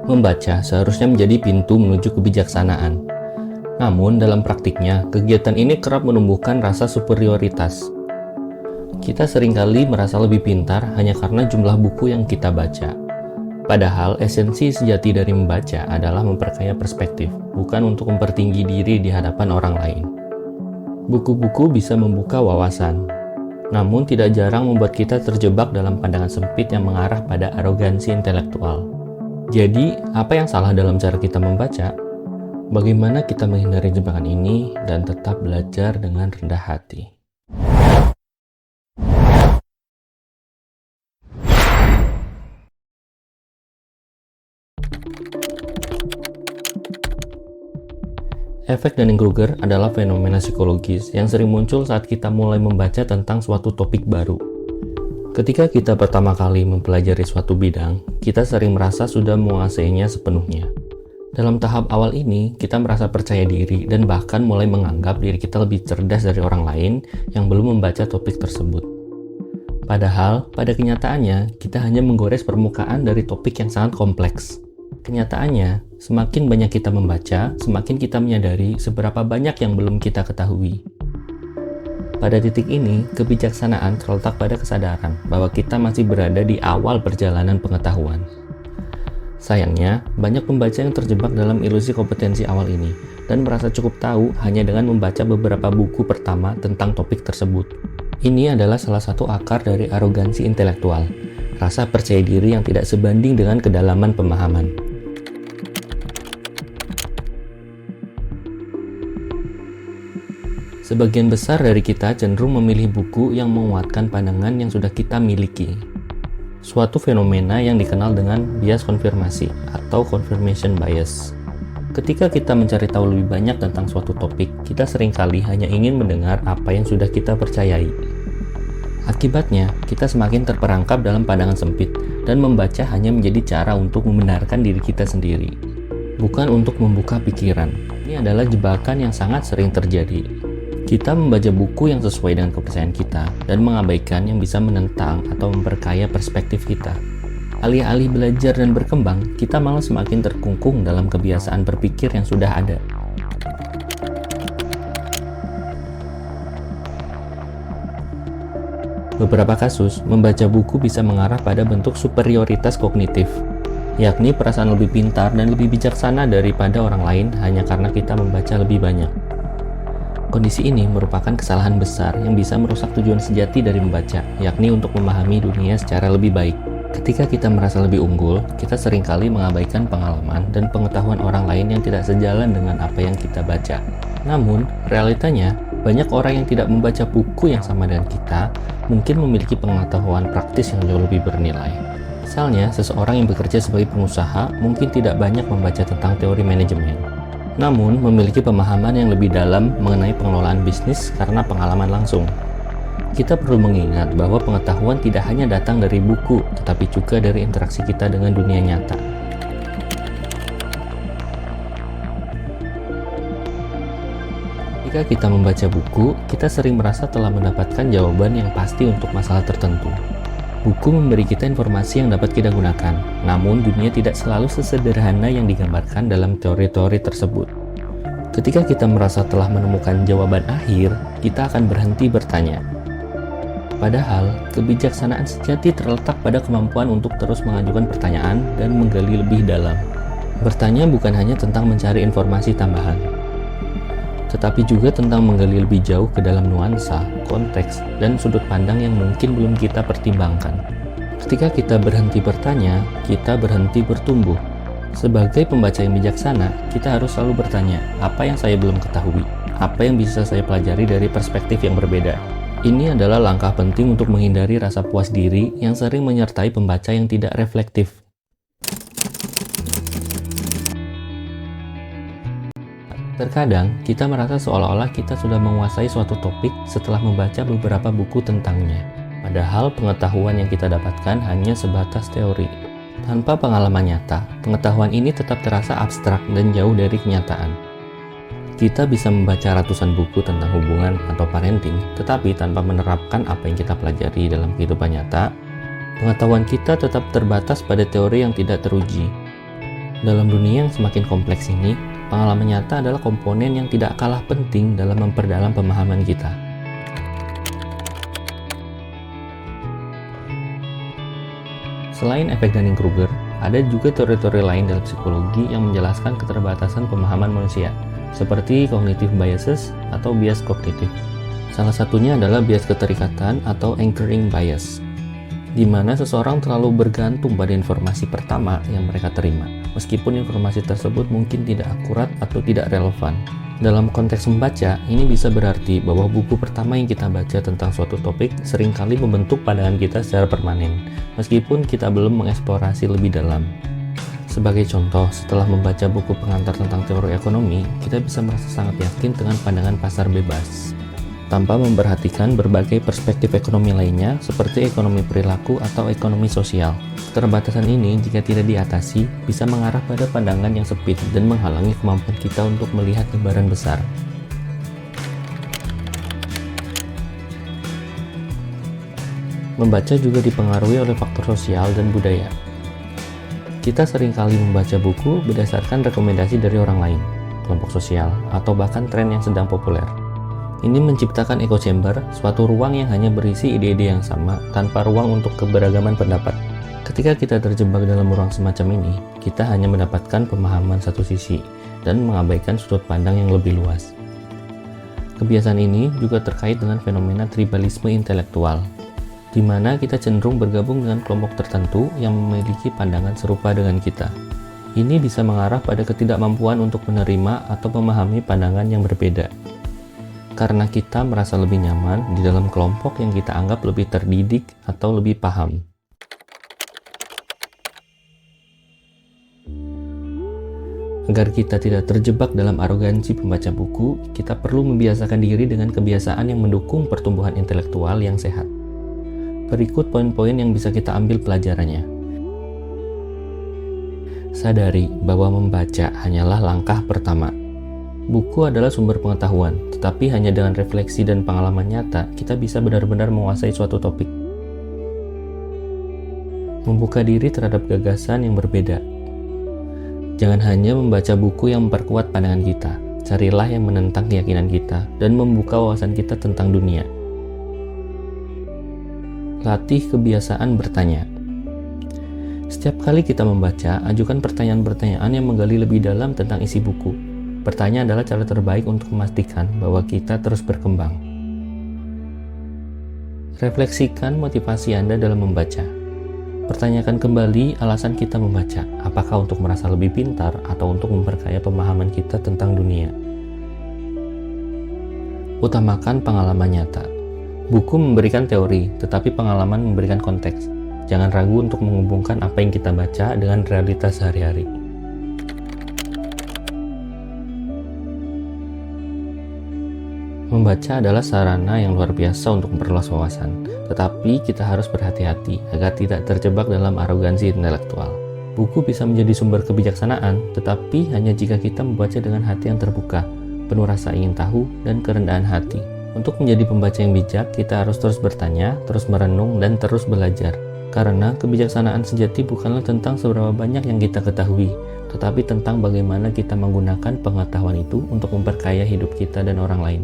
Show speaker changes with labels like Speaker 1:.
Speaker 1: Membaca seharusnya menjadi pintu menuju kebijaksanaan. Namun, dalam praktiknya, kegiatan ini kerap menumbuhkan rasa superioritas. Kita seringkali merasa lebih pintar hanya karena jumlah buku yang kita baca. Padahal, esensi sejati dari membaca adalah memperkaya perspektif, bukan untuk mempertinggi diri di hadapan orang lain. Buku-buku bisa membuka wawasan, namun tidak jarang membuat kita terjebak dalam pandangan sempit yang mengarah pada arogansi intelektual. Jadi, apa yang salah dalam cara kita membaca? Bagaimana kita menghindari jebakan ini dan tetap belajar dengan rendah hati? Efek Dunning-Kruger adalah fenomena psikologis yang sering muncul saat kita mulai membaca tentang suatu topik baru. Ketika kita pertama kali mempelajari suatu bidang, kita sering merasa sudah menguasainya sepenuhnya. Dalam tahap awal ini, kita merasa percaya diri dan bahkan mulai menganggap diri kita lebih cerdas dari orang lain yang belum membaca topik tersebut. Padahal, pada kenyataannya, kita hanya menggores permukaan dari topik yang sangat kompleks. Kenyataannya, semakin banyak kita membaca, semakin kita menyadari seberapa banyak yang belum kita ketahui. Pada titik ini, kebijaksanaan terletak pada kesadaran bahwa kita masih berada di awal perjalanan pengetahuan. Sayangnya, banyak pembaca yang terjebak dalam ilusi kompetensi awal ini dan merasa cukup tahu hanya dengan membaca beberapa buku pertama tentang topik tersebut. Ini adalah salah satu akar dari arogansi intelektual, rasa percaya diri yang tidak sebanding dengan kedalaman pemahaman. Sebagian besar dari kita cenderung memilih buku yang menguatkan pandangan yang sudah kita miliki. Suatu fenomena yang dikenal dengan bias konfirmasi atau confirmation bias. Ketika kita mencari tahu lebih banyak tentang suatu topik, kita seringkali hanya ingin mendengar apa yang sudah kita percayai. Akibatnya, kita semakin terperangkap dalam pandangan sempit dan membaca hanya menjadi cara untuk membenarkan diri kita sendiri, bukan untuk membuka pikiran. Ini adalah jebakan yang sangat sering terjadi. Kita membaca buku yang sesuai dengan kepercayaan kita dan mengabaikan yang bisa menentang atau memperkaya perspektif kita. Alih-alih belajar dan berkembang, kita malah semakin terkungkung dalam kebiasaan berpikir yang sudah ada. Beberapa kasus, membaca buku bisa mengarah pada bentuk superioritas kognitif, yakni perasaan lebih pintar dan lebih bijaksana daripada orang lain hanya karena kita membaca lebih banyak. Kondisi ini merupakan kesalahan besar yang bisa merusak tujuan sejati dari membaca, yakni untuk memahami dunia secara lebih baik. Ketika kita merasa lebih unggul, kita seringkali mengabaikan pengalaman dan pengetahuan orang lain yang tidak sejalan dengan apa yang kita baca. Namun, realitanya, banyak orang yang tidak membaca buku yang sama dengan kita mungkin memiliki pengetahuan praktis yang jauh lebih bernilai. Misalnya, seseorang yang bekerja sebagai pengusaha mungkin tidak banyak membaca tentang teori manajemen, namun memiliki pemahaman yang lebih dalam mengenai pengelolaan bisnis karena pengalaman langsung. Kita perlu mengingat bahwa pengetahuan tidak hanya datang dari buku, tetapi juga dari interaksi kita dengan dunia nyata. Jika kita membaca buku, kita sering merasa telah mendapatkan jawaban yang pasti untuk masalah tertentu. Buku memberi kita informasi yang dapat kita gunakan, namun dunia tidak selalu sesederhana yang digambarkan dalam teori-teori tersebut. Ketika kita merasa telah menemukan jawaban akhir, kita akan berhenti bertanya. Padahal, kebijaksanaan sejati terletak pada kemampuan untuk terus mengajukan pertanyaan dan menggali lebih dalam. Bertanya bukan hanya tentang mencari informasi tambahan, tetapi juga tentang menggali lebih jauh ke dalam nuansa, konteks, dan sudut pandang yang mungkin belum kita pertimbangkan. Ketika kita berhenti bertanya, kita berhenti bertumbuh. Sebagai pembaca yang bijaksana, kita harus selalu bertanya, apa yang saya belum ketahui? Apa yang bisa saya pelajari dari perspektif yang berbeda? Ini adalah langkah penting untuk menghindari rasa puas diri yang sering menyertai pembaca yang tidak reflektif. Terkadang, kita merasa seolah-olah kita sudah menguasai suatu topik setelah membaca beberapa buku tentangnya. Padahal pengetahuan yang kita dapatkan hanya sebatas teori. Tanpa pengalaman nyata, pengetahuan ini tetap terasa abstrak dan jauh dari kenyataan. Kita bisa membaca ratusan buku tentang hubungan atau parenting, tetapi tanpa menerapkan apa yang kita pelajari dalam kehidupan nyata, pengetahuan kita tetap terbatas pada teori yang tidak teruji. Dalam dunia yang semakin kompleks ini, pengalaman nyata adalah komponen yang tidak kalah penting dalam memperdalam pemahaman kita. Selain efek Dunning-Kruger, ada juga teori-teori lain dalam psikologi yang menjelaskan keterbatasan pemahaman manusia, seperti cognitive biases atau bias kognitif. Salah satunya adalah bias keterikatan atau anchoring bias, di mana seseorang terlalu bergantung pada informasi pertama yang mereka terima, meskipun informasi tersebut mungkin tidak akurat atau tidak relevan. Dalam konteks membaca, ini bisa berarti bahwa buku pertama yang kita baca tentang suatu topik seringkali membentuk pandangan kita secara permanen, meskipun kita belum mengeksplorasi lebih dalam. Sebagai contoh, setelah membaca buku pengantar tentang teori ekonomi, kita bisa merasa sangat yakin dengan pandangan pasar bebas, tanpa memperhatikan berbagai perspektif ekonomi lainnya seperti ekonomi perilaku atau ekonomi sosial. Keterbatasan ini, jika tidak diatasi, bisa mengarah pada pandangan yang sempit dan menghalangi kemampuan kita untuk melihat gambaran besar. Membaca juga dipengaruhi oleh faktor sosial dan budaya. Kita seringkali membaca buku berdasarkan rekomendasi dari orang lain, kelompok sosial, atau bahkan tren yang sedang populer. Ini menciptakan echo chamber, suatu ruang yang hanya berisi ide-ide yang sama, tanpa ruang untuk keberagaman pendapat. Ketika kita terjebak dalam ruang semacam ini, kita hanya mendapatkan pemahaman satu sisi, dan mengabaikan sudut pandang yang lebih luas. Kebiasaan ini juga terkait dengan fenomena tribalisme intelektual, di mana kita cenderung bergabung dengan kelompok tertentu yang memiliki pandangan serupa dengan kita. Ini bisa mengarah pada ketidakmampuan untuk menerima atau memahami pandangan yang berbeda, karena kita merasa lebih nyaman di dalam kelompok yang kita anggap lebih terdidik atau lebih paham. Agar kita tidak terjebak dalam arogansi pembaca buku, kita perlu membiasakan diri dengan kebiasaan yang mendukung pertumbuhan intelektual yang sehat. Berikut poin-poin yang bisa kita ambil pelajarannya. Sadari bahwa membaca hanyalah langkah pertama. Buku adalah sumber pengetahuan, tetapi hanya dengan refleksi dan pengalaman nyata, kita bisa benar-benar menguasai suatu topik. Membuka diri terhadap gagasan yang berbeda. Jangan hanya membaca buku yang memperkuat pandangan kita, carilah yang menentang keyakinan kita dan membuka wawasan kita tentang dunia. Latih kebiasaan bertanya. Setiap kali kita membaca, ajukan pertanyaan-pertanyaan yang menggali lebih dalam tentang isi buku. Bertanya adalah cara terbaik untuk memastikan bahwa kita terus berkembang. Refleksikan motivasi Anda dalam membaca. Pertanyakan kembali alasan kita membaca, apakah untuk merasa lebih pintar atau untuk memperkaya pemahaman kita tentang dunia. Utamakan pengalaman nyata. Buku memberikan teori, tetapi pengalaman memberikan konteks. Jangan ragu untuk menghubungkan apa yang kita baca dengan realitas sehari-hari. Membaca adalah sarana yang luar biasa untuk memperluas wawasan, tetapi kita harus berhati-hati agar tidak terjebak dalam arogansi intelektual. Buku bisa menjadi sumber kebijaksanaan, tetapi hanya jika kita membaca dengan hati yang terbuka, penuh rasa ingin tahu, dan kerendahan hati. Untuk menjadi pembaca yang bijak, kita harus terus bertanya, terus merenung, dan terus belajar. Karena kebijaksanaan sejati bukanlah tentang seberapa banyak yang kita ketahui, tetapi tentang bagaimana kita menggunakan pengetahuan itu untuk memperkaya hidup kita dan orang lain.